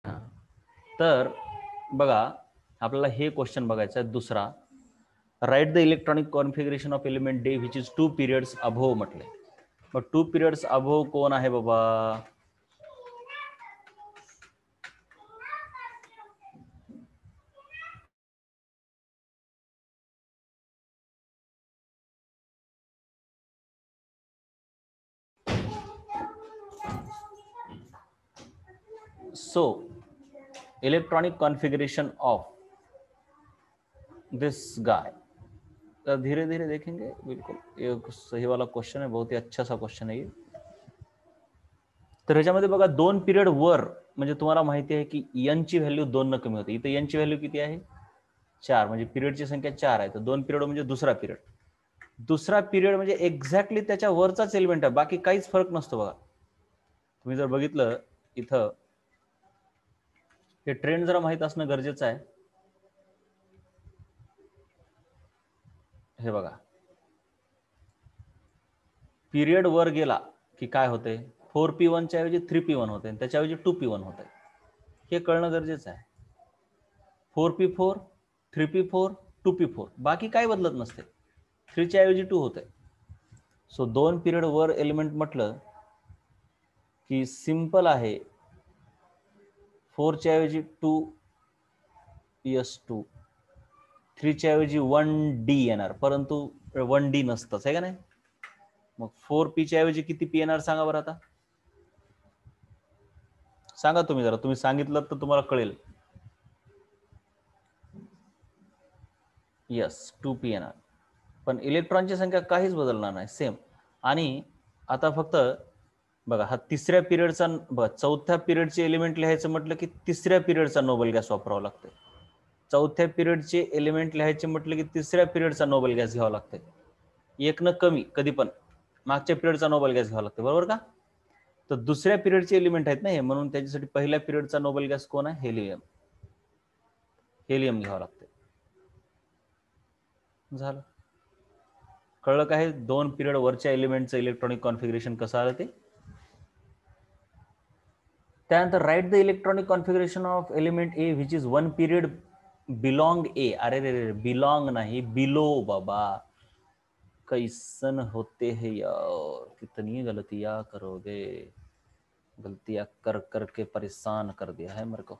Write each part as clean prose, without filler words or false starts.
हा, तर बघा आपल्याला हे क्वेश्चन बघायचं आहे दुसरा. Right the electronic configuration of element day which is 2 periods above म्हटले. मग 2 पिरियड्स अबोव कोण आहे बाबा? So electronic configuration of this guy, तो धीरे धीरे देखेंगे. बिल्कुल ये सही वाला क्वेश्चन है, बहुत ही अच्छा सा क्वेश्चन है ये. तर ह्याच्यामध्ये बघा 2 पिरियड वर म्हणजे तुम्हाला माहिती आहे की n ची व्हॅल्यू 2 न कमी होते. इथे n ची व्हॅल्यू किती आहे? 4, म्हणजे पिरियडची संख्या 4 आहे. तर 2 पिरियड म्हणजे दुसरा पिरियड. दुसरा पिरियड म्हणजे एक्झॅक्टली त्याच्या वरचाच एलिमेंट आहे, बाकी काहीच फरक नसतो बघा. तुम्ही जर बघितलं इथं हे ट्रेंड जरा माहित असणं गरजेचं आहे. हे बघा पिरियड वर गेला की काय होते? 4p1 च्या ऐवजी 3p1 होते, त्याच्याऐवजी 2p1 होते. हे कळणं गरजेचं आहे. 4p4 3p4 2p4 बाकी काही बदलत नसते. 3 च्या ऐवजी 2 होते. सो 2 पिरियड वर एलिमेंट म्हटलं की सिंपल आहे. 4 च्या ऐवजी 2s2, 3 च्या ऐवजी 1d येणार, परंतु 1d नसतंच आहे का नाही. मग 4p च्या ऐवजी किती p येणार सांगा बरं आता. सांगा तुम्ही जरा, तुम्ही सांगितलं तर तुम्हाला कळेल. यस 2p येणार, पण इलेक्ट्रॉनची संख्या काहीच बदलणार नाही, सेम. आणि आता फक्त बघा हा तिसऱ्या पिरियडचा, बघा चौथ्या पिरियडचे एलिमेंट लिहायचं म्हटलं की तिसऱ्या पिरियडचा नोबल गॅस वापरावा लागतोय. चौथ्या पिरियडचे एलिमेंट लिहायचे म्हटलं की तिसऱ्या पिरियडचा नोबल गॅस घ्यावा लागतोय. एक न कमी कधी पण मागच्या पिरियडचा नोबल गॅस घ्यावा लागतो, बरोबर का? तर दुसऱ्या पिरियडचे एलिमेंट आहेत ना हे, म्हणून त्याच्यासाठी पहिल्या पिरियडचा नोबल गॅस कोण आहे? हेलियम. हेलियम घ्यावा लागते. झालं, कळलं काय? 2 पिरियड वरच्या एलिमेंटचं इलेक्ट्रॉनिक कॉन्फिगरेशन कसं आलं ते. त्यानंतर write the electronic configuration of element A which is 1 period belong A. अरे रे रे, बिलोंग नाही बिलो बाबा. कैसन होते हैं यार, कितनी गलतियां करोगे, गलतियां कर करके परेशान कर दिया है मेरे को.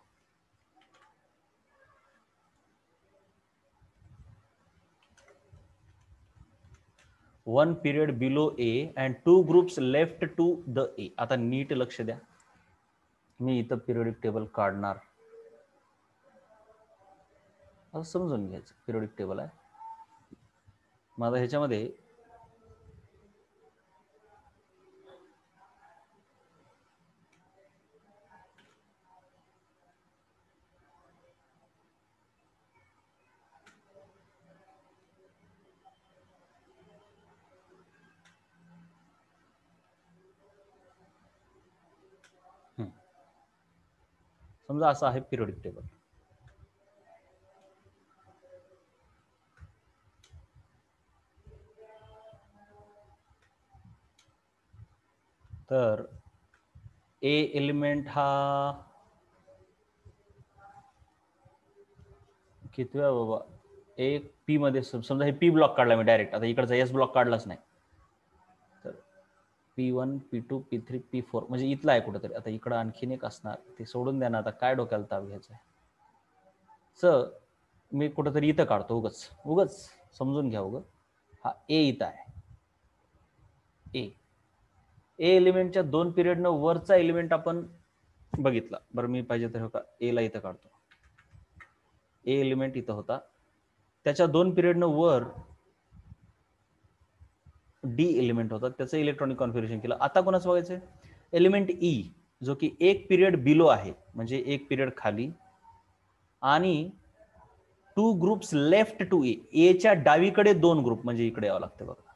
One period below A and 2 groups left to the A. आता नीट लक्ष द्या, मी इथं पिरियडिक टेबल काढणार, असं समजून घ्यायचं. पिरियडिक टेबल आहे माझा, ह्याच्यामध्ये समजा असं आहे पिरियडिक टेबल. तर ए एलिमेंट हा कितव्या बाबा? एक पी मध्ये, समजा हे पी ब्लॉक काढला मी डायरेक्ट, आता इकडचा एस ब्लॉक काढलाच नाही. तर P1 P2 P3 P4 म्हणजे इथला आहे कुठेतरी. आता इकडं आणखीन एक असणार, ते सोडून द्या ना, आता काय डोक्याला ताप घ्यायचा आहे. मी कुठेतरी इथं काढतो, उगच उगच समजून घ्या. उगच हा ए इथं आहे. ए एलिमेंटच्या 2 पिरियडनं वरचा एलिमेंट आपण बघितला. बरं मी पाहिजे तर होता ए ला इथं काढतो. ए एलिमेंट इथं होता, त्याच्या 2 पिरियडनं वर डी एलिमेंट होता, त्याचं इलेक्ट्रॉनिक कॉन्फिगरेशन केलं. आता कोणाचं बघायचं? एलिमेंट ई, जो की 1 पिरियड बिलो आहे, म्हणजे 1 पिरियड खाली, आणि 2 ग्रुप्स लेफ्ट टू ए. एच्या डावीकडे 2 ग्रुप, म्हणजे इकडे यावं लागतं. बघा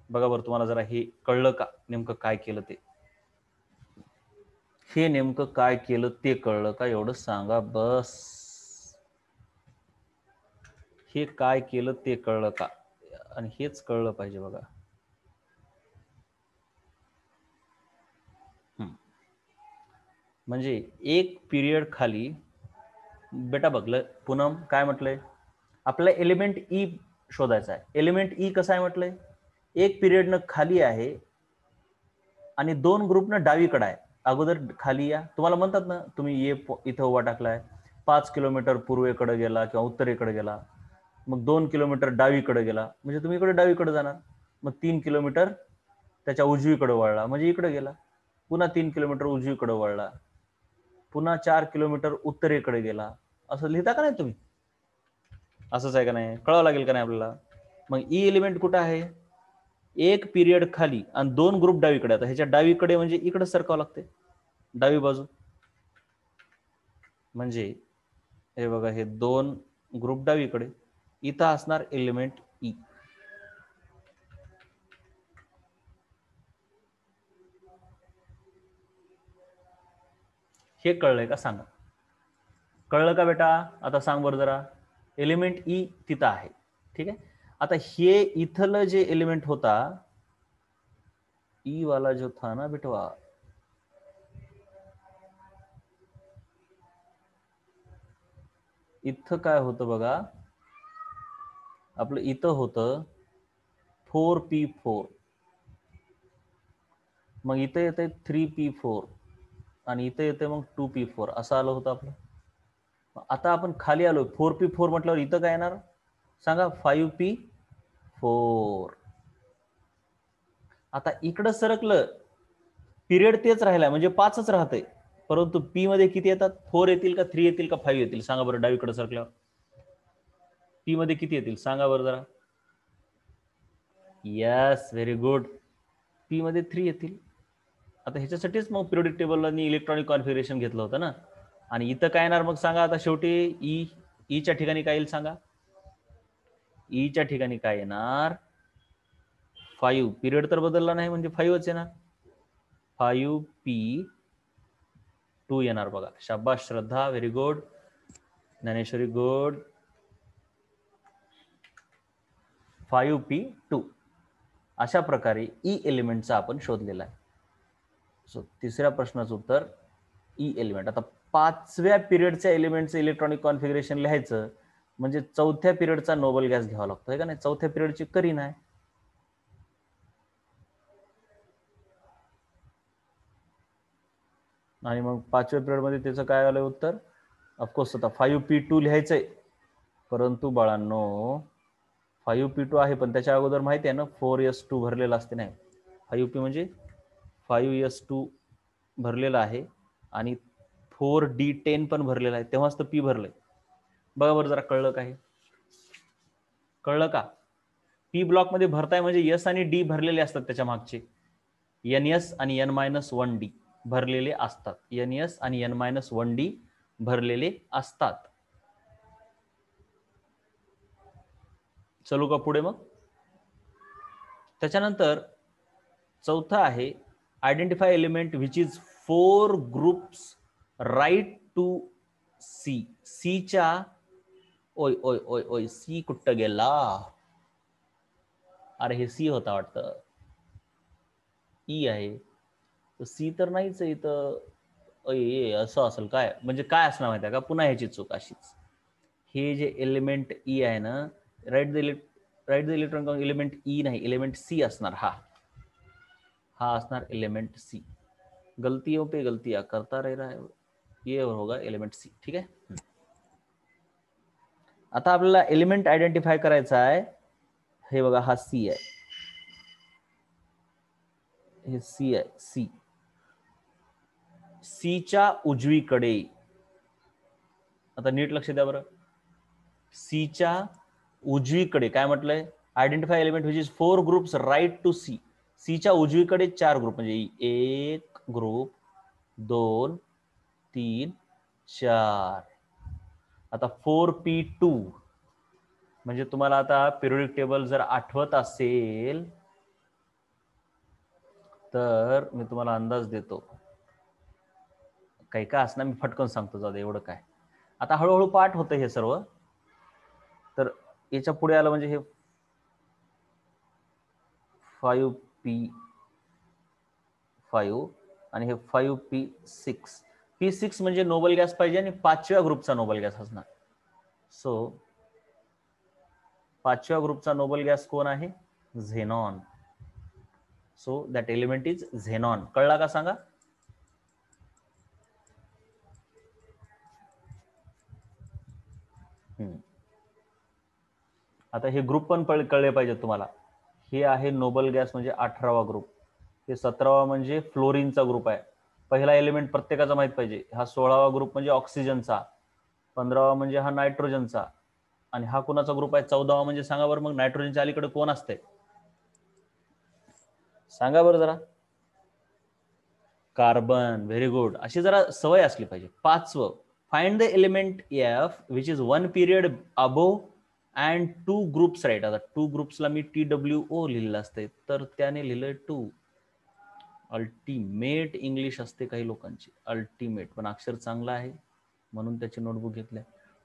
बघा बरं, तुम्हाला जरा हे कळलं का नेमकं काय केलं ते? हे नेमकं काय केलं ते कळलं का? एवढं सांगा बस. हे काय केलं ते कळलं का? आणि हेच कळलं पाहिजे बघा. म्हणजे एक पिरियड खाली बेटा बघलं पूनम काय म्हटलंय आपल्याला एलिमेंट ई शोधायचा आहे. एलिमेंट ई कसा आहे म्हटलंय एक पिरियडनं खाली आहे आणि दोन ग्रुपनं डावीकडे आहे. अगोदर खाली या तुम्हाला म्हणतात ना तुम्ही ये इथं उभा टाकलाय 5 किलोमीटर पूर्वेकडे गेला किंवा उत्तरेकडे गेला मग 2 किलोमीटर डावीकडे गेला म्हणजे तुम्ही इकडे डावीकडे जाणार मग 3 किलोमीटर त्याच्या उजवीकडे वळला म्हणजे इकडे गेला पुन्हा 3 किलोमीटर उजवीकडे वळला पुन्हा 4 किलोमीटर उत्तरेकडे गेला असं लिहिता का नाही तुम्ही असंच आहे का नाही कळावं लागेल का नाही आपल्याला. मग ई एलिमेंट कुठं आहे एक पिरियड खाली आणि दोन ग्रुप डावीकडे. आता ह्याच्या डावीकडे म्हणजे इकडे सरकावं लागते डावी बाजू म्हणजे हे बघा हे दोन ग्रुप डावीकडे इथं असणार एलिमेंट ई. हे कळलंय का सांगा कळलं का बेटा आता सांग बरं जरा एलिमेंट ई तिथं आहे ठीक आहे. आता हे इथलं जे एलिमेंट होता ई वाला जो था ना बेटवा इथं काय होतं बघा आपलं इथं होतं 4p4 मग इथं येते 3p4 आणि इथं येते मग 2p4 असं आलं होतं आपलं. आता आपण खाली आलो 4p4 म्हटल्यावर इथं काय येणार सांगा 5p4. आता इकडं सरकलं पिरियड तेच राहिलाय म्हणजे 5च राहतंय परंतु पी मध्ये किती येतात 4 येतील का 3 येतील का 5 येतील सांगा बरं डावीकडे सरकल्यावर पी मध्ये किती येतील सांगा बरं जरा. यस व्हेरी गुड पी मध्ये 3 येतील. आता ह्याच्यासाठीच मग पिरियोडिक टेबल आणि इलेक्ट्रॉनिक कॉन्फिगरेशन घेतलं होतं ना. आणि इथं काय येणार मग सांगा आता शेवटी ईच्या ठिकाणी काय येईल सांगा ईच्या ठिकाणी काय येणार 5 पिरियड तर बदलला नाही म्हणजे 5च येणार 5p2 येणार बघा. शाबाश Shraddha very good Dnyaneshwari good 5p2 अशा प्रकारे ई एलिमेंटचा आपण शोधलेला आहे. सो तिसऱ्या प्रश्नाचं उत्तर ई एलिमेंट. आता 5व्या पिरियडच्या एलिमेंटचं इलेक्ट्रॉनिक कॉन्फिगरेशन लिहायचं म्हणजे चौथ्या पिरियडचा नोबल गॅस घ्यावा लागतो का नाही चौथ्या पिरियडची करीन आहे. आणि मग 5व्या पिरियड मध्ये त्याचं काय आलं उत्तर ऑफकोर्स आता 5p2 लिहायचंय परंतु बाळांनो 5p2 आहे पण त्याच्या अगोदर माहिती आहे ना 4s2 भरलेला असते नाही 5p म्हणजे 5s2 भरलेला आहे आणि 4d10 पण भरलेला आहे तेव्हाच तर p भरलंय. बघा बरं जरा कळलं का हे कळलं का पी ब्लॉक मध्ये भरताय म्हणजे यस आणि डी भरलेले असतात त्याच्या मागचे NS आणि N-1D भरलेले असतात NS आणि N-1D भरलेले असतात. चलू का पुढे मग त्याच्यानंतर चौथा आहे identify element which is 4 groups right to C. सीच्या ओय ओय ओय ओय सी कुठं गेला अरे हे सी होता वाटतं ई आहे तर सी तर नाहीच आहे इथं असं असेल काय म्हणजे काय असणार माहिती आहे का पुन्हा ह्याची चूक अशीच हे जे एलिमेंट ई आहे ना write the electron element E नाही एलिमेंट सी असणार हा असणार एलिमेंट सी. गलतियों पे गलतियां करता रह रहा है ये होगा एलिमेंट सी ठीक आहे. आता आपल्याला एलिमेंट आयडेंटिफाय करायचा आहे हे बघा हा सी आहे हे सी आहे सी सीच्या उजवीकडे आता नीट लक्ष द्या बरं सीच्या उजवीकडे काय म्हटलंय identify element which is 4 groups right to C. सीच्या उजवीकडे 4 ग्रुप म्हणजे 1 ग्रुप 2 3 4. आता 4p2 म्हणजे तुम्हाला आता पिरियोडिक टेबल जर आठवत असेल तर मी तुम्हाला अंदाज देतो काही काय असणार मी फटकन सांगतो जाऊ दे एवढं काय. आता हळूहळू पाठ होतं हे सर्व तर याच्या पुढे आलं म्हणजे हे 5p5 आणि हे 5p6 P6 म्हणजे नोबल गॅस पाहिजे आणि 5व्या ग्रुपचा नोबल गॅस असणार. सो 5व्या ग्रुपचा नोबल गॅस कोण आहे? Xenon. So that element is xenon. कळला का सांगा? आता हे ग्रुप पण कळले पाहिजे तुम्हाला. हे आहे नोबल गॅस म्हणजे 18वा ग्रुप. हे 17वा म्हणजे फ्लोरीनचा ग्रुप आहे. पहिला एलिमेंट प्रत्येकाचा माहित पाहिजे. हा 16वा ग्रुप म्हणजे ऑक्सिजनचा, 15वा म्हणजे हा नायट्रोजनचा, आणि हा कोणाचा ग्रुप आहे? 14वा म्हणजे सांगा बरं मग नायट्रोजनच्या अलीकडे कोण असते? सांगा बरं जरा. कार्बन. Very good. अशी जरा सवय असली पाहिजे. 5वं, find the element F which is 1 period above and 2 groups right. आता 2 ग्रुप्सला मी TWO लिहिलेलं असते, तर त्याने लिहिलंय 2. अल्टिमेट इंग्लिश असते काही लोकांची, अल्टिमेट, पण अक्षर चांगलं आहे म्हणून त्याची नोटबुक घेतली.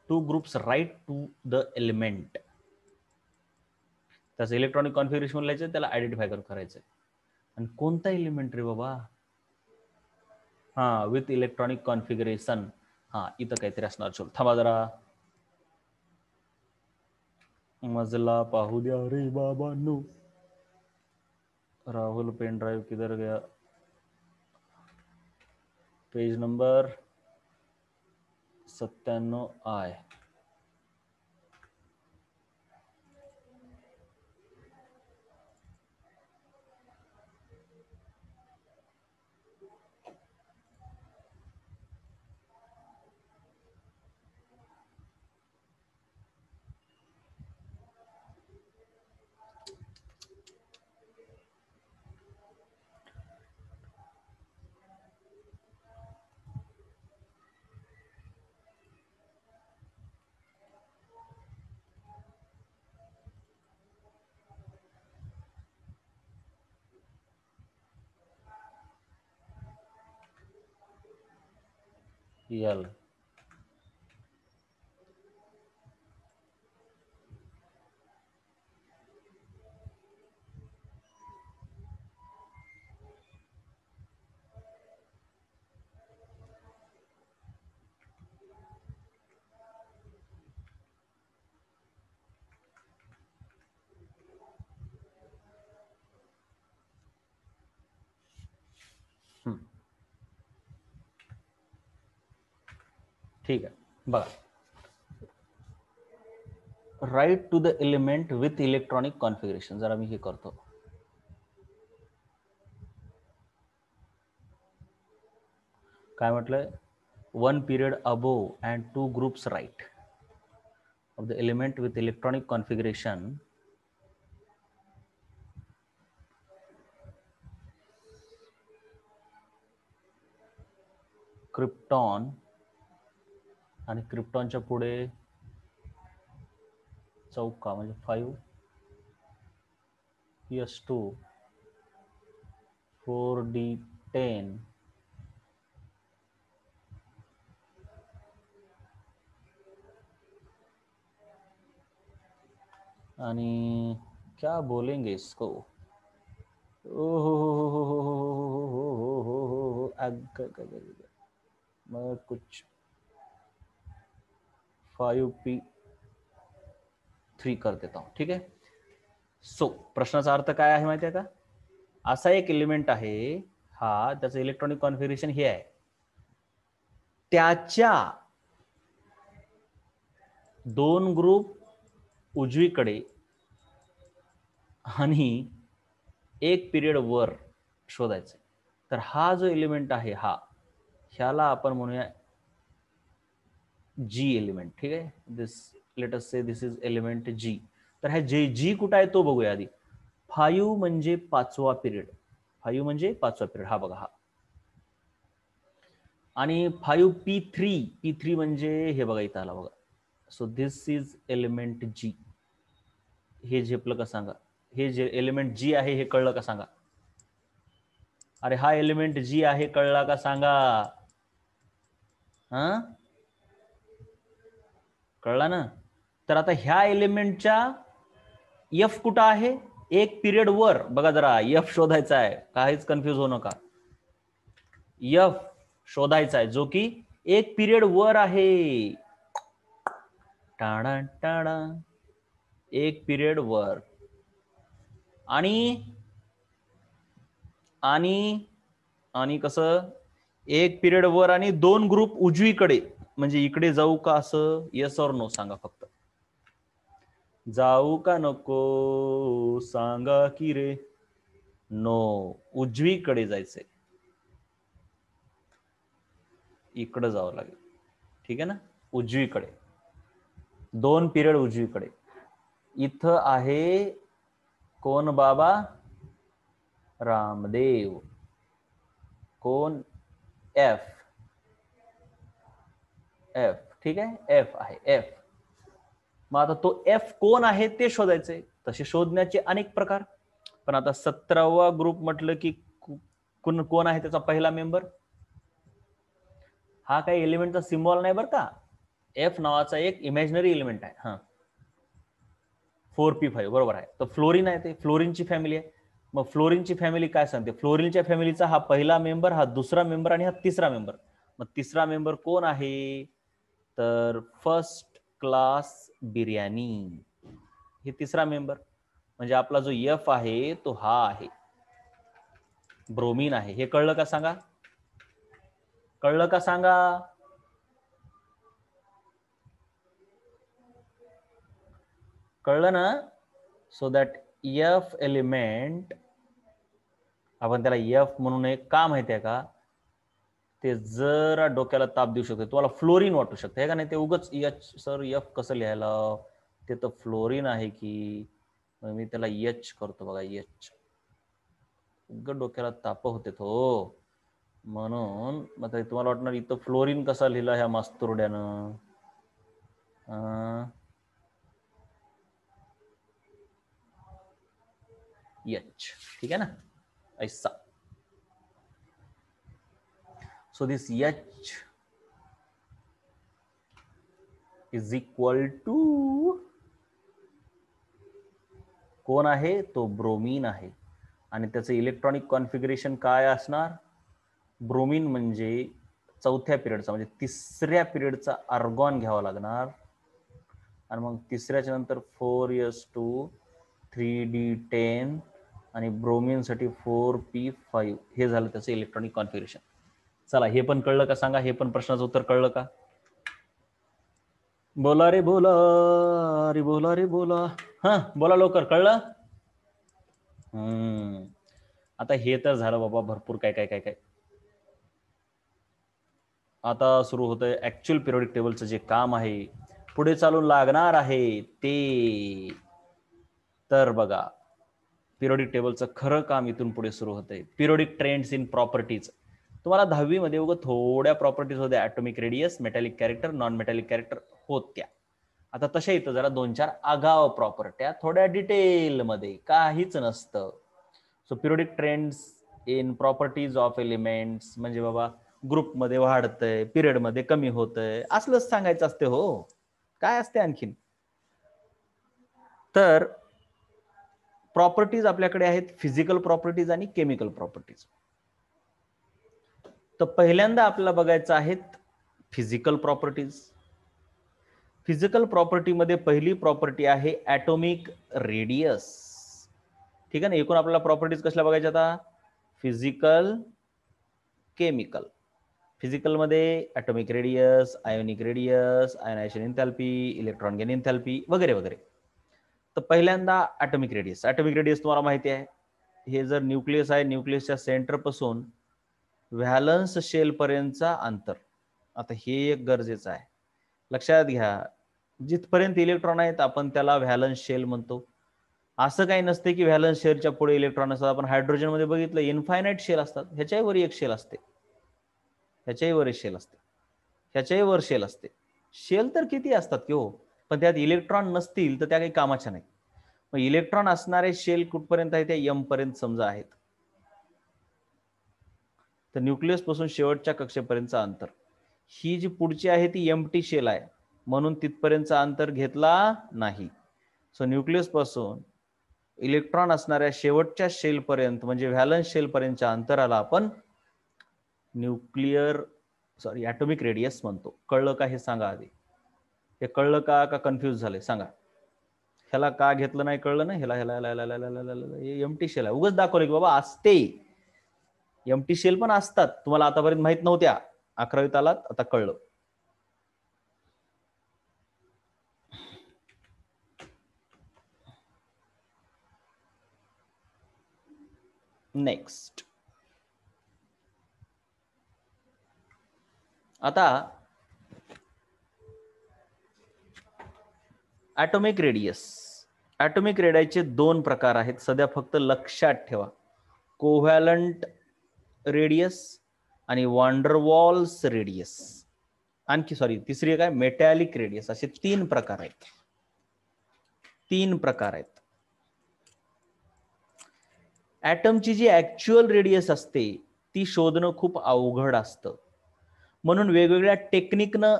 2 groups right to the element. त्याचं इलेक्ट्रॉनिक कॉन्फिगरेशन लिहायचं, त्याला आयडेंटिफाय करायचं. आणि कोणता एलिमेंट रे बाबा? हा, विथ इलेक्ट्रॉनिक कॉन्फिगरेशन. हा, इथं काहीतरी असणार. चल थांबा जरा, मजला पाहू द्या रे बाबा नो. राहुल पेन ड्राइव किधर गया? Page number 97I. यल. ठीक आहे, बघा. Right to the element with electronic configuration. जरा मी हे करतो. काय म्हटलंय? 1 period above and 2 groups right of the element with electronic configuration krypton, आणि क्रिप्टॉनच्या पुढे चौका म्हणजे 5s2 4d10 आणि क्या बोलेंगे इसको? मैं कुछ 5p3 कर देता हूं. ठीक आहे. सो प्रश्नाचा अर्थ काय आहे माहिती आहे का? असा एक एलिमेंट आहे हा, त्याचं इलेक्ट्रॉनिक कॉन्फिगरेशन हे आहे, त्याच्या 2 ग्रुप उजवीकडे आणि 1 पिरियड वर शोधायचं. तर हा जो एलिमेंट आहे हा, ह्याला आपण म्हणूया G एलिमेंट. ठीक आहे. This, let us say this is element G. तर हा G कुठं आहे तो बघूया आधी. 5 म्हणजे 5वा पिरियड. 5 म्हणजे 5वा पिरियड. हा बघा, हा. आणि 5p3 म्हणजे हे बघा, इथं आला बघा. So this is element G. हे झेपलं का सांगा? हे जे एलिमेंट G आहे हे कळलं का सांगा? अरे हा एलिमेंट G आहे, कळला का सांगा? हा, कळला ना? तर आता ह्या एलिमेंटच्या F कुठं आहे? 1 पिरियड वर. बघा जरा, F शोधायचा आहे, काहीच कन्फ्युज होऊ नका. F शोधायचा आहे, जो की एक पिरियड वर आहे. टाडा टाडा, एक पिरियड वर. आणि आणि आणि कसं, एक पिरियड वर आणि 2 ग्रुप उजवीकडे, म्हणजे इकडे जाऊ का असं, येस और नो सांगा फक्त. जाऊ का नको सांगा की रे. नो, उजवीकडे जायचंय, इकडे जावं लागेल. ठीक आहे ना, उजवीकडे 2 पिरियड उजवीकडे. इथं आहे कोण बाबा, रामदेव. कोण, एफ. एफ, ठीक आहे, एफ आहे, एफ. मग आता तो एफ कोण आहे ते शोधायचंय. तसे शोधण्याचे अनेक प्रकार, पण आता 17वा ग्रुप म्हटलं की कोण आहे त्याचा पहिला मेंबर. हा काही एलिमेंटचा सिम्बॉल नाही बरं का, एफ नावाचा एक इमॅजिनरी एलिमेंट आहे. हा, 4p5 बरोबर आहे. तर फ्लोरीन आहे, ते फ्लोरीनची फॅमिली आहे. मग फ्लोरीनची फॅमिली काय सांगते, फ्लोरीनच्या फॅमिलीचा हा पहिला मेंबर, हा दुसरा मेंबर आणि हा तिसरा मेंबर. मग तिसरा मेंबर कोण आहे, तर फर्स्ट क्लास बिर्याणी, हे तिसरा मेंबर. म्हणजे आपला जो एफ आहे तो हा आहे, ब्रोमीन आहे. हे कळलं का सांगा, कळलं का सांगा. कळलं ना. सो दॅट एफ एलिमेंट, आपण त्याला एफ म्हणून एक का माहितीये का, ते जरा डोक्याला ताप देऊ शकते. तुम्हाला फ्लोरीन वाटू शकते हे का नाही, ते उगच एच सर एफ कसं लिहायला, ते तर फ्लोरीन आहे की. मी त्याला एच करतो बघा, एच. उगच डोक्याला ताप होते तो, म्हणून मग तुम्हाला वाटणार इथं फ्लोरीन कसा लिहिला ह्या मास्तुरड्यानं. एच, ठीक आहे ना, ऐसा. So this H is equal to कोण आहे, तो ब्रोमीन आहे. आणि त्याचं इलेक्ट्रॉनिक कॉन्फिगरेशन काय असणार, ब्रोमीन म्हणजे चौथ्या पिरियडचा, म्हणजे तिसऱ्या पिरियडचा आर्गॉन घ्यावा लागणार. आणि मग तिसऱ्याच्या नंतर 4s2 3d10 आणि ब्रोमीन साठी 4p5, हे झालं त्याचं इलेक्ट्रॉनिक कॉन्फिगरेशन. चला, हे पण कळलं का सांगा, हे पण प्रश्नाचं उत्तर कळलं का. बोला रे बोला, अरे बोला रे बोला. हा, बोला लवकर, कळलं. आता हे तर झालं बाबा, भरपूर काय काय काय काय. आता सुरू होतंय ऍक्च्युअल पिरियोडिक टेबलचं जे काम आहे, पुढे चालून लागणार आहे ते. तर बघा, पिरियोडिक टेबलचं खरं काम इथून पुढे सुरू होतंय. Periodic trends in properties. तुम्हाला 10वी मध्ये उगा थोड्या प्रॉपर्टीज होत्या, atomic radius, metallic character, non metallic character होत्या. आता तशा इथं जरा 2-4 आगाव प्रॉपर्ट्या, थोड्या डिटेल मध्ये, काहीच नसतं. So periodic trends in properties of elements म्हणजे बाबा ग्रुपमध्ये वाढतंय, पिरियडमध्ये कमी होतंय, असलंच सांगायचं असते हो, काय असते आणखीन. तर प्रॉपर्टीज आपल्याकडे आहेत, फिजिकल प्रॉपर्टीज आणि केमिकल प्रॉपर्टीज. तर पहिल्यांदा आपल्याला बघायचं आहेत फिजिकल प्रॉपर्टीज. फिजिकल प्रॉपर्टीमध्ये पहिली प्रॉपर्टी आहे ॲटॉमिक रेडियस. ठीक आहे ना. एकूण आपल्याला प्रॉपर्टीज कसल्या बघायच्या आता, फिजिकल, केमिकल. फिजिकल मध्ये atomic radius, ionic radius, ionization enthalpy, electron gain enthalpy वगैरे वगैरे. तर पहिल्यांदा ॲटॉमिक रेडियस. ॲटॉमिक रेडियस तुम्हाला माहिती आहे, हे जर न्यूक्लियस आहे, न्यूक्लियसच्या सेंटर पासून व्हॅलन्स शेल पर्यंतचा अंतर. आता हे एक गरजेचं आहे, लक्षात घ्या. जिथपर्यंत इलेक्ट्रॉन आहेत आपण त्याला व्हॅलन्स शेल म्हणतो. असं काही नसते की व्हॅलन्स शेलच्या पुढे इलेक्ट्रॉन असतात. आपण हायड्रोजन मध्ये बघितलं, इन्फायनाइट शेल असतात, ह्याच्याही वर एक शेल असते, ह्याच्याही वर एक शेल असते, ह्याच्याही वर शेल असते. शेल तर किती असतात की हो, पण त्यात इलेक्ट्रॉन नसतील तर त्या काही कामाच्या नाही. मग इलेक्ट्रॉन असणारे शेल कुठपर्यंत आहे, त्या एम पर्यंत समजा आहेत. तर न्यूक्लियस पासून शेवटच्या कक्षेपर्यंतचं अंतर, ही जी पुढची आहे ती एम्प्टी शेल आहे, म्हणून तिथपर्यंतचं अंतर घेतला नाही. सो न्यूक्लियस पासून इलेक्ट्रॉन असणाऱ्या शेवटच्या शेल पर्यंत म्हणजे व्हॅलन्स शेल पर्यंतच्या अंतराला आपण न्यूक्लिअर सॉरी ॲटॉमिक रेडियस म्हणतो. कळलं का हे सांगा आधी. हे कळलं का कन्फ्यूज झाले सांगा. ह्याला का घेतलं नाही कळलं ना. ह्याला एमटी शेल आहे. उगाच दाखवलं की बाबा असते. एमटी शेल पण असतात. तुम्हाला आतापर्यंत माहित नव्हत्या. 11वीत आलात आता कळलं. नेक्स्ट आता ॲटॉमिक रेडियस. ॲटॉमिक रेडियसचे 2 प्रकार आहेत. सध्या फक्त लक्षात ठेवा. कोव्हॅलंट रेडियस आणि वांडरवॉल्स रेडियस. आणखी सॉरी तिसरी काय मेटॅलिक रेडियस. असे 3 प्रकार आहेत. 3 प्रकार आहेत. ॲटमची जी ऍक्च्युअल रेडियस असते ती शोधणं खूप अवघड असतं. म्हणून वेगवेगळ्या टेक्निकनं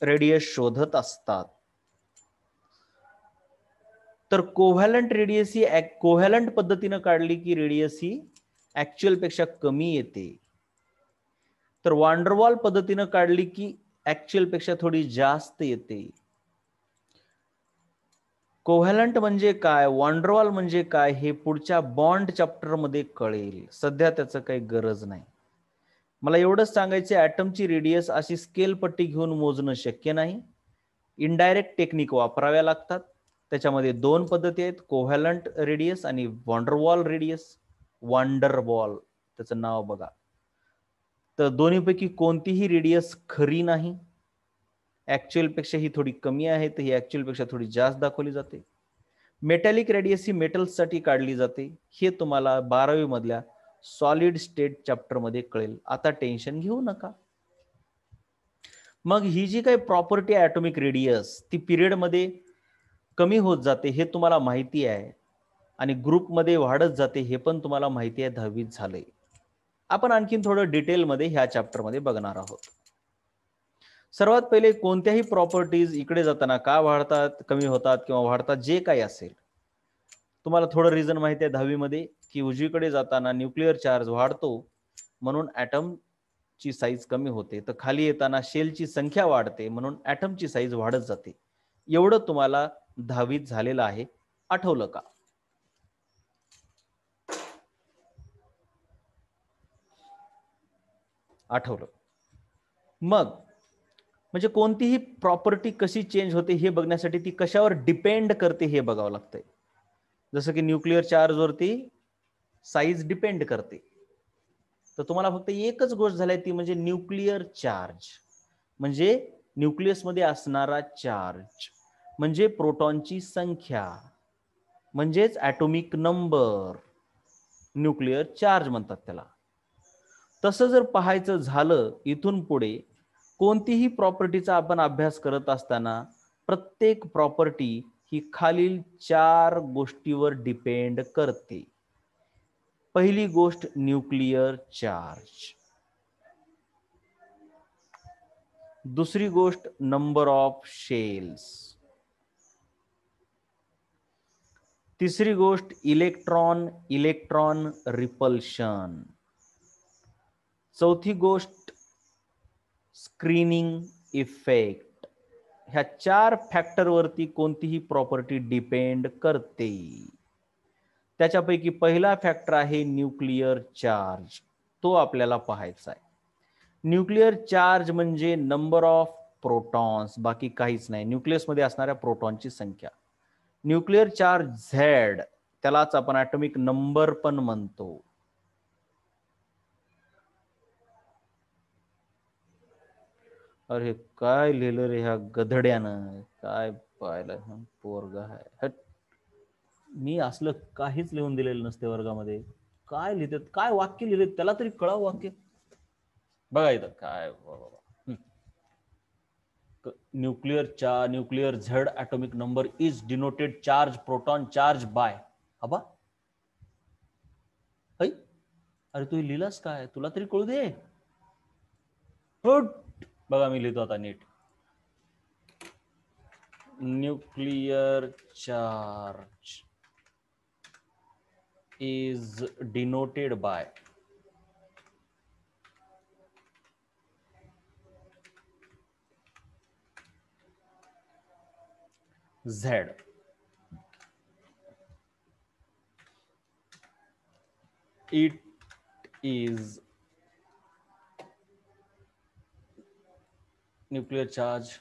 रेडियस शोधत असतात. तर कोव्हॅलंट रेडियस ही कोव्हॅलंट पद्धतीनं काढली की रेडियस ही ऍक्च्युअल पेक्षा कमी येते. तर वांडरवॉल पद्धतीनं काढली की ऍक्च्युअल पेक्षा थोडी जास्त येते. कोव्हॅलंट म्हणजे काय, वांडरवॉल म्हणजे काय हे पुढच्या बॉन्ड चॅप्टर मध्ये कळेल. सध्या त्याचं काही गरज नाही. मला एवढंच सांगायचं ॲटमची रेडियस अशी स्केल पट्टी घेऊन मोजणं शक्य नाही. इनडायरेक्ट टेक्निक वापराव्या लागतात. त्याच्यामध्ये 2 पद्धती आहेत, कोव्हॅलंट रेडियस आणि वांडरवॉल रेडियस. वांडरवॉल त्याचं नाव बघा. तर दोन्हीपैकी कोणतीही रेडियस खरी नाही. ऍक्च्युअल पेक्षा ही थोडी कमी आहे, तर ही ऍक्च्युअल पेक्षा थोडी जास्त दाखवली जाते. मेटॅलिक रेडियस ही मेटल्ससाठी काढली जाते. हे तुम्हाला 12वी मधल्या सॉलिड स्टेट चॅप्टर मध्ये कळेल. आता टेन्शन घेऊ नका. मग ही जी काही प्रॉपर्टी आहे ॲटॉमिक रेडियस ती पिरियड मध्ये कमी होत जाते हे तुम्हाला माहिती आहे. आणि ग्रुपमध्ये वाढत जाते हे पण तुम्हाला माहिती आहे. 10वीत झालंय. आपण आणखीन थोडं डिटेलमध्ये ह्या चॅप्टरमध्ये बघणार आहोत. सर्वात पहिले कोणत्याही प्रॉपर्टीज इकडे जाताना का वाढतात, कमी होतात किंवा वाढतात जे काही असेल, तुम्हाला थोडं रिझन माहिती आहे 10वी मध्ये की उजवीकडे जाताना न्यूक्लिअर चार्ज वाढतो म्हणून ॲटमची साईज कमी होते, तर खाली येताना शेलची संख्या वाढते म्हणून ॲटमची साईज वाढत जाते. एवढं तुम्हाला 10वीत झालेलं आहे. आठवलं का? आठवलं. मग म्हणजे कोणतीही प्रॉपर्टी कशी चेंज होते हे बघण्यासाठी ती कशावर डिपेंड करते हे बघावं लागतंय. जसं की न्यूक्लिअर चार्ज वरती साईज डिपेंड करते. तर तुम्हाला फक्त एकच गोष्ट झाली ती म्हणजे न्यूक्लिअर चार्ज म्हणजे न्यूक्लियस मध्ये असणारा चार्ज म्हणजे प्रोटॉनची संख्या म्हणजेच ॲटॉमिक नंबर. न्यूक्लिअर चार्ज म्हणतात त्याला. तसं जर पाहायचं झालं इथून पुढे कोणतीही प्रॉपर्टीचा आपण अभ्यास करत असताना प्रत्येक प्रॉपर्टी ही खालील 4 गोष्टीवर डिपेंड करते. पहिली गोष्ट न्यूक्लिअर चार्ज. दुसरी गोष्ट नंबर ऑफ शेल्स. तिसरी गोष्ट इलेक्ट्रॉन रिपल्शन. चौथी गोष्ट स्क्रीनिंग इफेक्ट. ह्या 4 फॅक्टरवरती कोणतीही प्रॉपर्टी डिपेंड करते. त्याच्यापैकी पहिला फॅक्टर आहे न्यूक्लिअर चार्ज. तो आपल्याला पाहायचा आहे. न्यूक्लिअर चार्ज म्हणजे नंबर ऑफ प्रोटॉन्स, बाकी काहीच नाही. न्यूक्लियस मध्ये असणाऱ्या प्रोटॉनची संख्या. न्यूक्लिअर चार्ज झेड, त्यालाच आपण ॲटॉमिक नंबर पण म्हणतो. अरे काय लिहिलं रे ह्या गधड्यानं, काय पाहिलं पोरगा आहे. मी असलं काहीच लिहून दिलेलं नसते वर्गामध्ये. काय लिहितात, काय वाक्य लिहिले त्याला तरी कळावं वाक्य. बघा इथं काय nuclear Z atomic number is denoted charge proton charge by. अबा अरे तू लिहिलास काय, तुला तरी कळू दे. बघा मी लिहितो आता नीट. Nuclear charge is denoted by Z. It is nuclear charge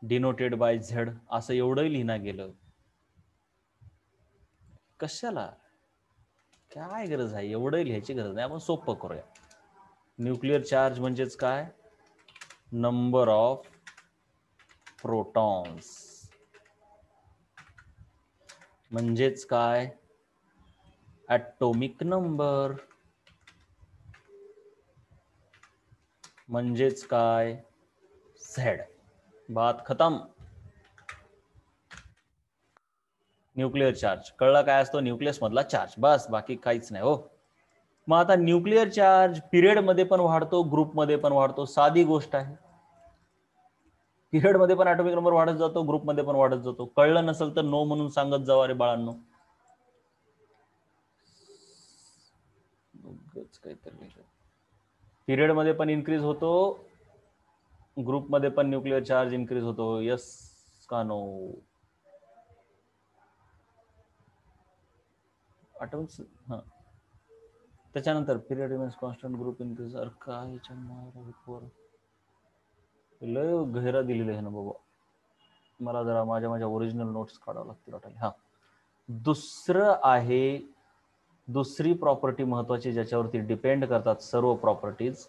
denoted by Z. असं एवढं लिहिणं गेलं. कशाला? काय गरज आहे? एवढं लिहायची गरज नाही. आपण सोपं करूया. न्यूक्लिअर चार्ज म्हणजेच काय? Number of protons. म्हणजेच काय? Atomic number. म्हणजेच काय? झेड. बात खतम. न्यूक्लिअर चार्ज कळला काय असतो? न्यूक्लियस मधला चार्ज, बस, बाकी काहीच नाही हो. मग आता न्यूक्लिअर चार्ज पिरियड मध्ये पण वाढतो, ग्रुप मध्ये पण वाढतो. साधी गोष्ट आहे. पिरियड मध्ये पण ॲटॉमिक नंबर वाढत जातो, ग्रुप मध्ये पण वाढत जातो. कळलं नसेल तर नो म्हणून सांगत जावा रे बाळांनो. काहीतरी पिरियड मध्ये पण इन्क्रीज होतो, ग्रुप मध्ये पण न्यूक्लिअर चार्ज इन्क्रीज होतो. यस का नो? ॲटॉमिक्स. हां, त्याच्यानंतर period remains constant, group increase. अरे काय लय गहिरा दिलेलं आहे ना बाबा. मला जरा माझ्या ओरिजिनल नोट्स काढावं लागतील वाटायला. हां, दुसरं आहे, दुसरी प्रॉपर्टी महत्वाची ज्याच्यावरती डिपेंड करतात सर्व प्रॉपर्टीज.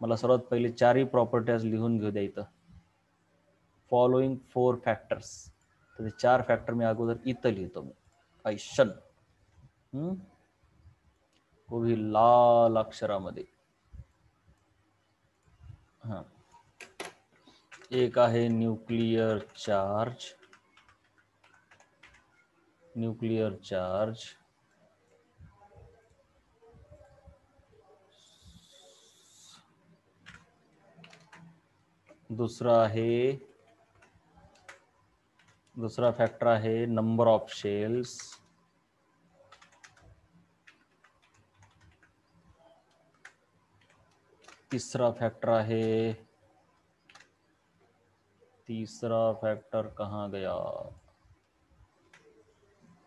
मला सर्वात पहिले चारही प्रॉपर्टीज लिहून घेऊ द्या इथं. Following 4 factors. तर ते 4 फॅक्टर मी अगोदर इथं लिहितो मी. ऐशन वो भी लाल अक्षरामध्ये. हां, एक आहे न्यूक्लिअर चार्ज. Nuclear charge. दुसरा फॅक्टर आहे नंबर ऑफ शेल्स. तीसरा फैक्टर कहाँ गया?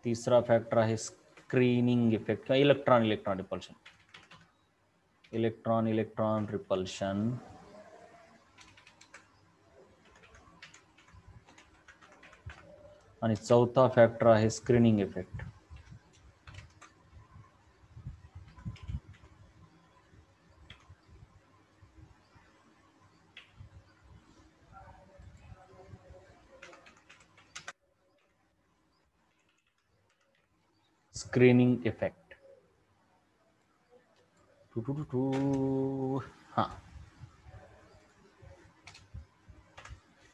तीसरा फैक्टर है स्क्रीनिंग इफेक्ट का इलेक्ट्रॉन रिपल्शन. Electron repulsion. आणि चौथा फॅक्टर आहे स्क्रीनिंग इफेक्ट. Screening effect. हाँ,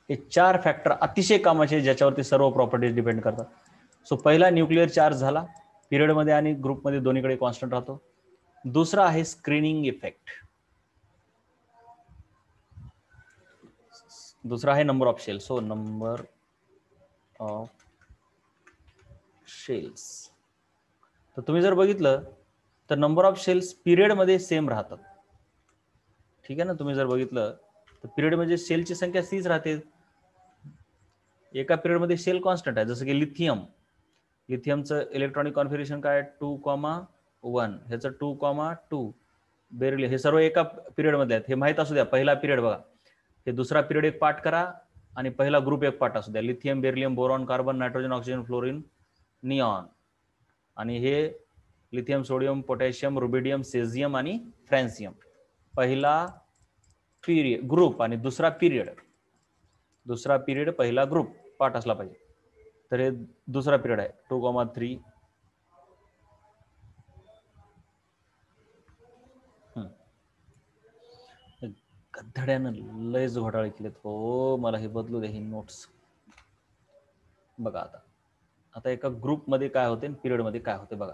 हे 4 फॅक्टर अतिशय कामाचे ज्याच्यावरती सर्व प्रॉपर्टीज डिपेंड करतात. सो पहिला न्यूक्लिअर चार्ज झाला, पिरियड मध्ये आणि ग्रुप मध्ये दोन्हीकडे कॉन्स्टंट राहतो. दुसरा आहे स्क्रीनिंग इफेक्ट. दुसरा आहे number of shells. So number of shells. तर तुम्ही जर बघितलं तर नंबर ऑफ शेल्स पिरियड मध्ये सेम राहतात. ठीक आहे ना? तुम्ही जर बघितलं तर पिरियड मध्ये शेलची संख्या तीच राहते. एका पिरियड मध्ये शेल कॉन्स्टंट आहे. जसं की लिथियमचं इलेक्ट्रॉनिक कॉन्फिगरेशन काय? 2,1. ह्याचं 2,2. बेरिलियम. हे सर्व एका पिरियड मध्ये आहेत. हे माहित असू द्या. पहिला पिरियड बघा, हे दुसरा पिरियड एक पाठ करा आणि पहिला ग्रुप एक पाठ असू द्या. Lithium, beryllium, boron, carbon, nitrogen, oxygen, fluorine, neon. आणि हे लिथियम, सोडियम, पोटॅशियम, रुबिडियम, सेझियम आणि फ्रॅन्सियम. पहिला पिरियड ग्रुप आणि दुसरा पिरियड पहिला ग्रुप पाठ असला पाहिजे. तर हे दुसरा पिरियड आहे 2,3. गद्धड्यानं लयच घोटाळे केलेत हो. मला हे बदलू दे ही नोट्स. बघा आता एका ग्रुप मध्ये काय होते, पिरियड मध्ये काय होते बघा.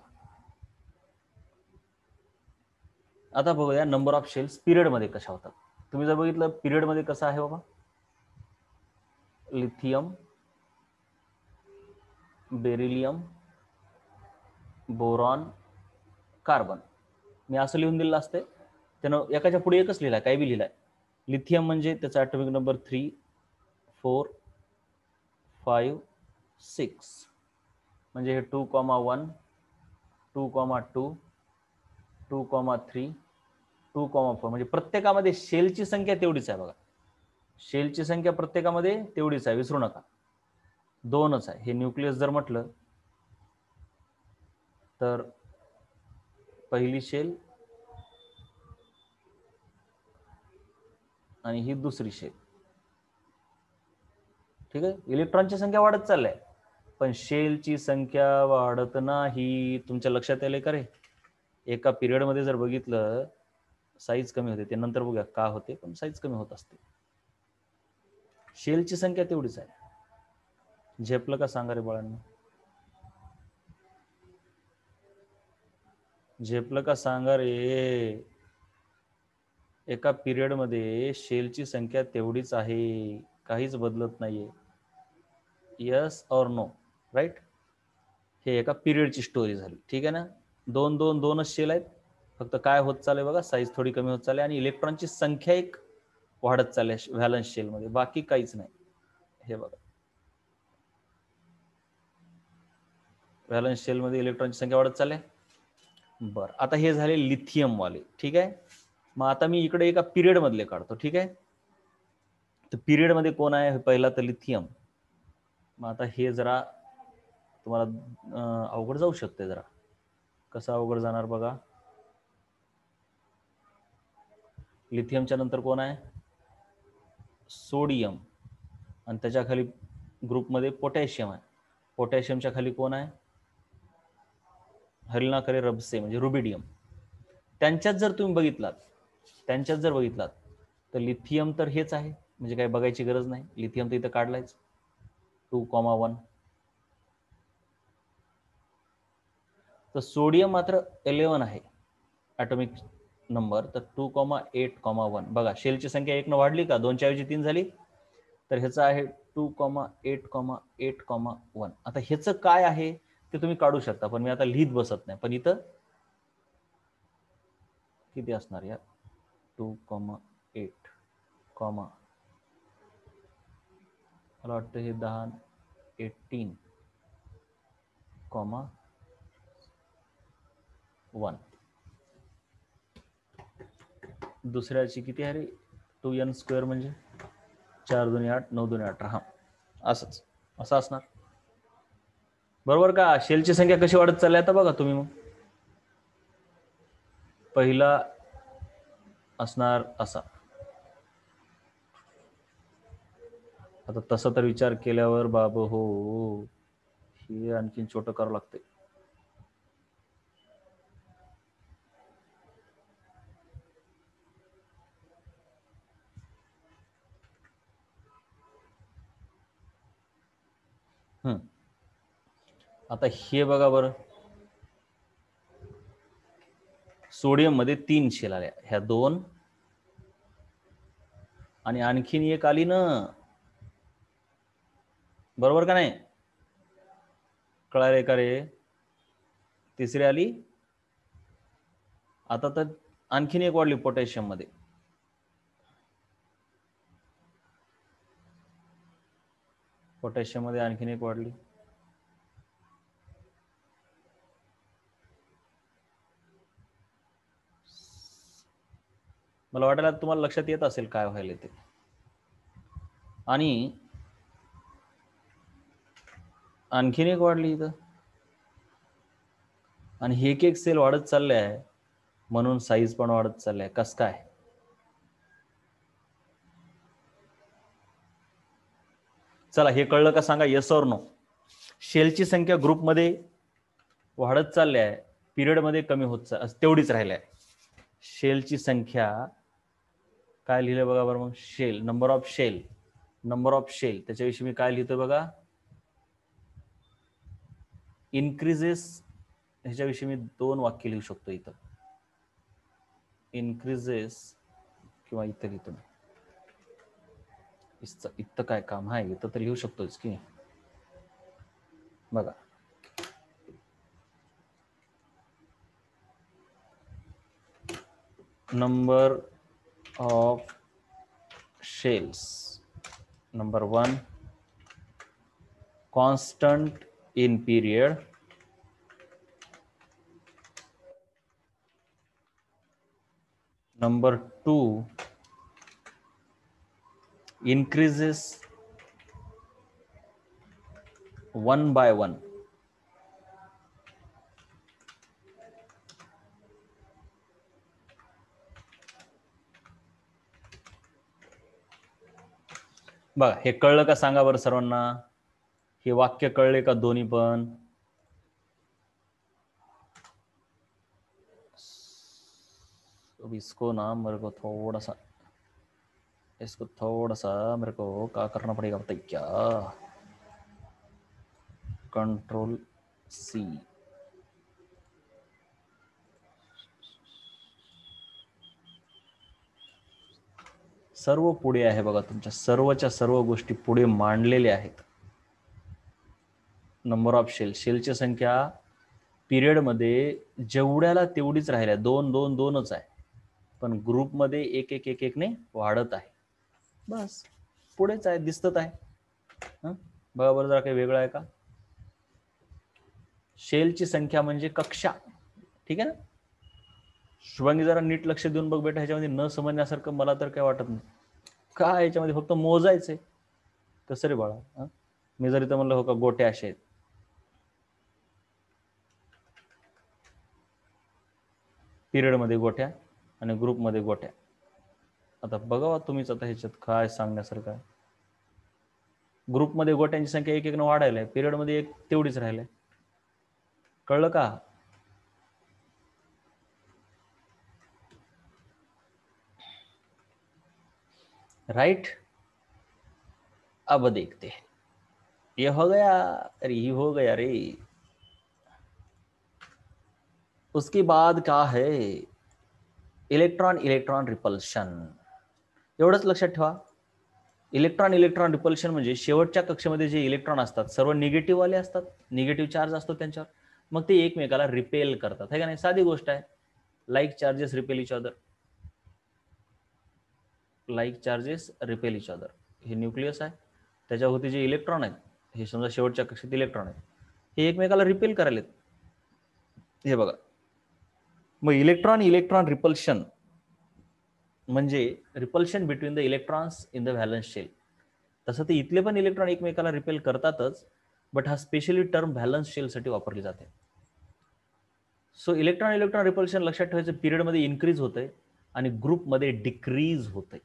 आता बघूया नंबर ऑफ शेल्स पिरियड मध्ये कशा होतात. तुम्ही जर बघितलं पिरियड मध्ये कसं आहे बाबा, लिथियम, बेरिलियम, बोरॉन, कार्बन. मी असं लिहून दिलेलं असते. त्यानं एकाच्या पुढे एकच लिहिलाय, काही बी लिहिलाय. लिथियम म्हणजे त्याचा ॲटॉमिक नंबर 3, 4, 5, 6 म्हणजे हे 2,1 2,2 2,3 2,4 म्हणजे प्रत्येकामध्ये शेलची संख्या तेवढीच आहे बघा. शेलची संख्या प्रत्येकामध्ये तेवढीच आहे, विसरू नका. 2च आहे. हे न्यूक्लियस जर म्हटलं तर पहिली शेल आणि ही दुसरी शेल. ठीक आहे. इलेक्ट्रॉनची संख्या वाढत चालली आहे, पण शेलची संख्या वाढत नाही. तुमच्या लक्षात आलंय का रे? एका पिरियडमध्ये जर बघितलं साईज कमी होते, ते नंतर बघूया का होते, पण साईज कमी होत असते. शेलची संख्या तेवढीच आहे. झेपलं का सांगा रे बाळांनो? झेपलं का सांगा रे? एका पिरियडमध्ये शेलची संख्या तेवढीच आहे, काहीच बदलत नाहीये. यस और नो? राईट. हे एका पिरियडची स्टोरी झाली. ठीक आहे ना? दोनच शेल आहेत, फक्त काय होत चाललंय बघा, साईज थोडी कमी होत चालली आणि इलेक्ट्रॉनची संख्या एक वाढत चालली व्हॅलन्स शेलमध्ये, बाकी काहीच नाही. हे बघा, व्हॅलन्स शेलमध्ये इलेक्ट्रॉनची संख्या वाढत चालली. बरं, आता हे झाले लिथियम वाले. ठीक आहे. मग आता मी इकडे एका पिरियड मधले काढतो. ठीक आहे. तर पिरियड मध्ये कोण आहे? पहिला तर लिथियम. मग आता हे जरा तुम्हाला अवघड जाऊ शकते. जरा कसं अवघड जाणार बघा. लिथियमच्या नंतर कोण आहे? सोडियम. आणि त्याच्या खाली ग्रुपमध्ये पोटॅशियम आहे. पोटॅशियमच्या खाली कोण आहे? हरिणाकरे रबसे म्हणजे रुबिडियम. त्यांच्यात जर तुम्ही बघितलात तर लिथियम तर हेच आहे, म्हणजे काही बघायची गरज नाही. लिथियम तर इथं काढलायच 2,1. तर सोडियम मात्र 11 आहे ॲटॉमिक नंबर, तर 2,8,1. बघा, शेलची संख्या 1 न वाढली का? 2च्या ऐवजी 3 झाली. तर ह्याचं आहे 2,8,8,1. आता ह्याचं काय आहे ते तुम्ही काढू शकता, पण मी आता लिहित बसत नाही. पण इथं किती असणार या? 2,8, मला वाटतं हे 10, 18,1. दुसऱ्याची किती आहे रे? 2n² म्हणजे 4 2 8 9 2 18. हा, असं असणार बरोबर का? शेलची संख्या कशी वाढत चालली आता बघा तुम्ही. मग पहिला असणार असा. आता तसा तर विचार केल्यावर बाब हो, हे आणखीन छोटं करावं लागतंय. आता हे बघा बरं, सोडियम मध्ये 3 शेल आल्या, ह्या 2 आणि आणखीन एक आली ना, बरोबर का नाही? कळाले का रे? तिसरी आली. आता तर आणखीन एक वाढली पोटॅशियम मध्ये. पोटॅशियम मध्ये आणखीन एक वाढली. मला वाटायला तुम्हाला लक्षात येत असेल काय व्हायला ते. आणि आणखीन एक वाढली इथं, आणि हे एक सेल वाढत चालले आहे, म्हणून साईज पण वाढत चालले आहे. कस काय? चला, हे कळलं का सांगा, येस और नो? शेलची संख्या ग्रुपमध्ये वाढत चालली आहे, पिरियड मध्ये कमी होत तेवढीच राहिली आहे. शेलची संख्या काय लिहिलं बघा बरं मग? शेल, नंबर ऑफ शेल, त्याच्याविषयी मी काय लिहितो बघा? इन्क्रीजेस. ह्याच्याविषयी मी 2 वाक्य लिहू शकतो इथं. इन्क्रीजेस, किंवा इथं लिहितो मी. इथं काय काम आहे? इथं तर लिहू शकतोच की. बघा, number of shells, number 1 constant in period, number 2 increases one by one. बघा हे कळलं का सांगा बरं सर्वांना? हे वाक्य कळले का दोन्ही पण? अब इसको ना मेरे को थोड़ा सा मेरे को क्या करना पड़ेगा बताइए? क्या कंट्रोल सी, सर्व पुढे आहे बघा, तुमच्या सर्वच्या सर्व गोष्टी पुढे मांडलेल्या आहेत. नंबर ऑफ शेलची संख्या पिरियड मध्ये जेवढ्याला तेवढीच राहिल्या, 2 2 2च आहे, पण ग्रुपमध्ये एक एक एक एक ने वाढत आहे. बस पुढेच आहे, दिसत आहे. बघा बरं जरा काही वेगळं आहे का? शेलची संख्या म्हणजे कक्षा, ठीक आहे ना? शुभांगी जरा नीट लक्ष देऊन बघ बेटा, ह्याच्यामध्ये न समजण्यासारखं मला तर काय वाटत नाही. का याच्यामध्ये फक्त मोजायचंय. कसं रे बाळा? मी जर इथं म्हणलं हो का गोट्या असे आहेत, पिरियड मध्ये गोट्या आणि ग्रुप मध्ये गोट्या. आता बघा तुम्हीच आता ह्याच्यात काय सांगण्यासारखं आहे. ग्रुपमध्ये गोट्यांची संख्या एक एक न वाढायला आहे, पिरियड मध्ये एक तेवढीच राहिलंय. कळलं का? राइट. अब देखते हैं, ये हो गया, अरे ये हो गया रे. उसके बाद क्या है? Electron electron repulsion. एवढंच लक्षात ठेवा. इलेक्ट्रॉन इलेक्ट्रॉन रिपल्शन म्हणजे शेवटच्या कक्षेमध्ये जे इलेक्ट्रॉन असतात सर्व निगेटिव्ह वाले असतात, निगेटिव्ह चार्ज असतो त्यांच्यावर, मग ते एकमेकाला रिपेल करतात. है का नाही? साधी गोष्ट आहे. Like charges repel each other, like charges repel each other. हे न्यूक्लियस आहे, त्याच्यावरती जे इलेक्ट्रॉन आहेत, हे समजा शेवटच्या कक्षेत इलेक्ट्रॉन आहेत, हे एकमेकाला रिपेल करायला. हे बघा, मग इलेक्ट्रॉन इलेक्ट्रॉन रिपल्शन म्हणजे repulsion between the electrons in the valence shell. तसं ते इथले पण इलेक्ट्रॉन एकमेकाला रिपेल करतातच, बट हा स्पेशली टर्म व्हॅलन्स शेलसाठी वापरली जाते. सो इलेक्ट्रॉन इलेक्ट्रॉन रिपल्शन लक्षात ठेवायचं, पिरियडमध्ये इन्क्रीज होतंय आणि ग्रुपमध्ये डिक्रीज होतंय.